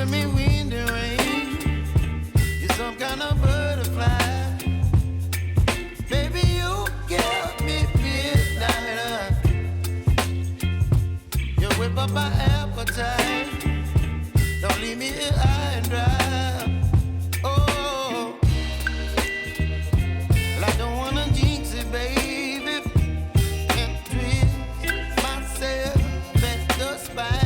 giving me wind and rain. You're some kind of butterfly. Baby, you give me midnight. You whip up my appetite. Don't leave me here high and dry. Oh, well, I don't wanna jinx it, baby. Can't twist myself at the spine.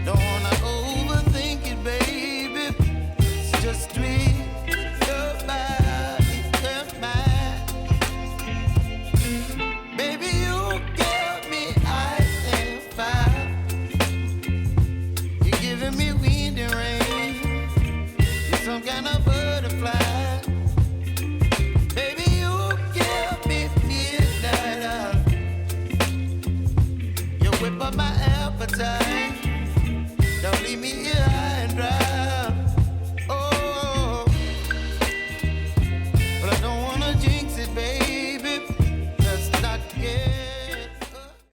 Don't wanna overthink it, baby. It's just twist your body and mine. Baby, you give me ice and fire. You're giving me wind and rain. You're some kind of butterfly.